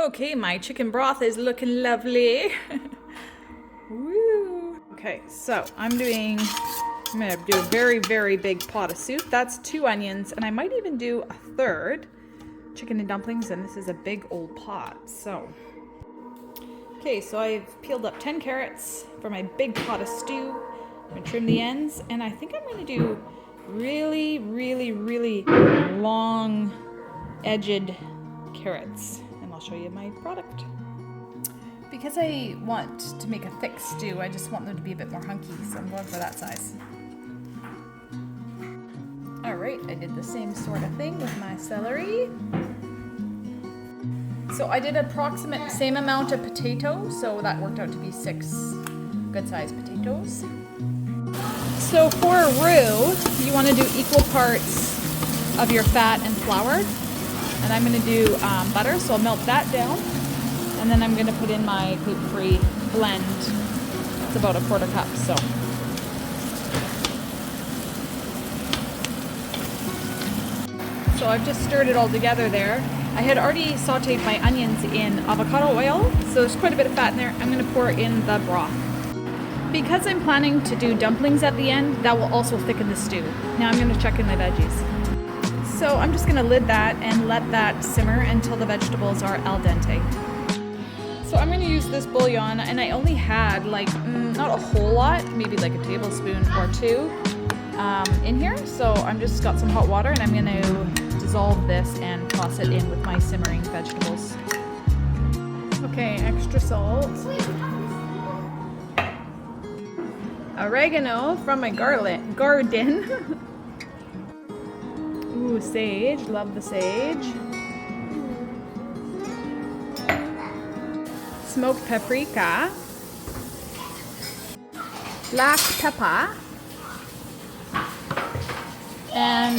Okay, my chicken broth is looking lovely. Woo. Okay, so I'm gonna do a very, very big pot of soup. That's 2 onions, and I might even do a third chicken and dumplings, and this is a big old pot. So, okay, so I've peeled up 10 carrots for my big pot of stew. I'm gonna trim the ends, and I think I'm gonna do really, really, really long edged carrots, and I'll show you my product. Because I want to make a thick stew, I just want them to be a bit more hunky, so I'm going for that size. Alright, I did the same sort of thing with my celery. So I did approximate same amount of potatoes, so that worked out to be 6 good sized potatoes. So for a roux, you want to do equal parts of your fat and flour. And I'm going to do butter, so I'll melt that down. And then I'm going to put in my gluten-free blend. It's about a 1/4 cup, so. So I've just stirred it all together there. I had already sauteed my onions in avocado oil, so there's quite a bit of fat in there. I'm going to pour in the broth. Because I'm planning to do dumplings at the end, that will also thicken the stew. Now I'm going to chuck in my veggies. So I'm just going to lid that and let that simmer until the vegetables are al dente. So I'm going to use this bouillon, and I only had like, not a whole lot, maybe like a tablespoon or 2 in here. So I'm just got some hot water, and I'm going to dissolve this and toss it in with my simmering vegetables. Okay, extra salt. Oregano from my garden. Ooh, sage. Love the sage. Smoked paprika. Black pepper. And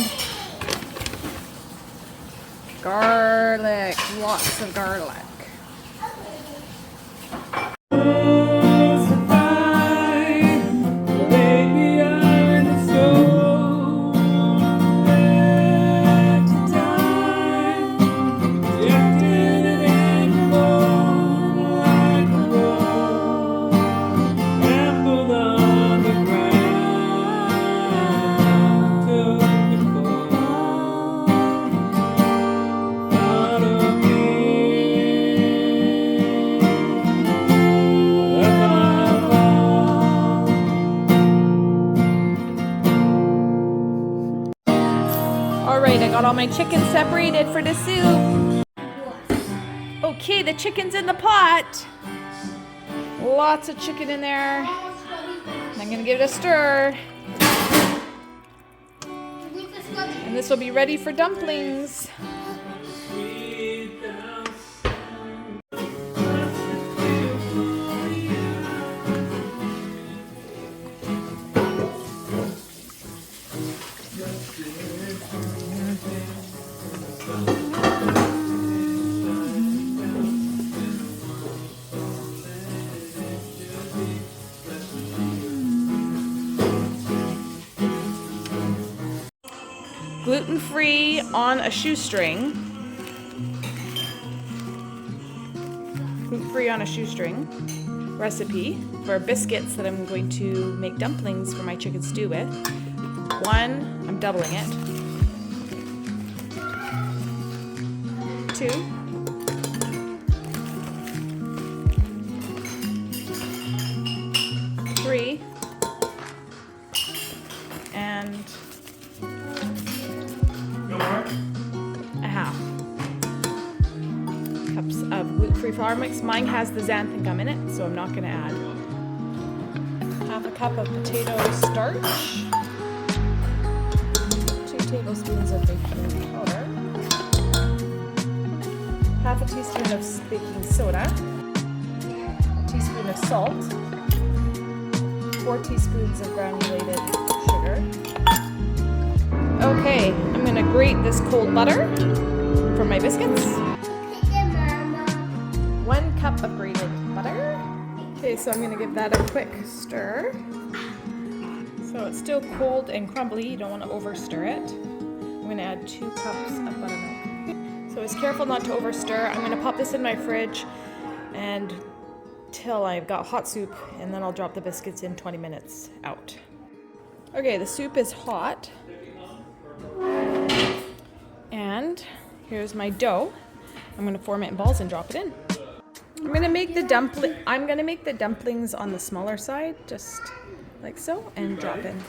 garlic. Lots of garlic. Alright, I got all my chicken separated for the soup. Okay, the chicken's in the pot. Lots of chicken in there. I'm gonna give it a stir. And this will be ready for dumplings. Gluten-free on a shoestring. Gluten-free on a shoestring recipe for biscuits that I'm going to make dumplings for my chicken stew with. 1, I'm doubling it. 2. 3. And a half cups of gluten-free flour mix. Mine has the xanthan gum in it, so I'm not going to add. Half a cup of potato starch. 2 tablespoons of baking powder. Half a teaspoon of baking soda. A teaspoon of salt. 4 teaspoons of granulated sugar. Okay, I'm going to grate this cold butter for my biscuits. 1 cup of grated butter. Okay, so I'm going to give that a quick stir. So it's still cold and crumbly, you don't want to over stir it. I'm going to add 2 cups of buttermilk. So was careful not to over stir. I'm gonna pop this in my fridge and till I've got hot soup, and then I'll drop the biscuits in 20 minutes out. Okay, the soup is hot. And here's my dough. I'm gonna form it in balls and drop it in. I'm gonna make the dumplings on the smaller side, just like so, and drop in.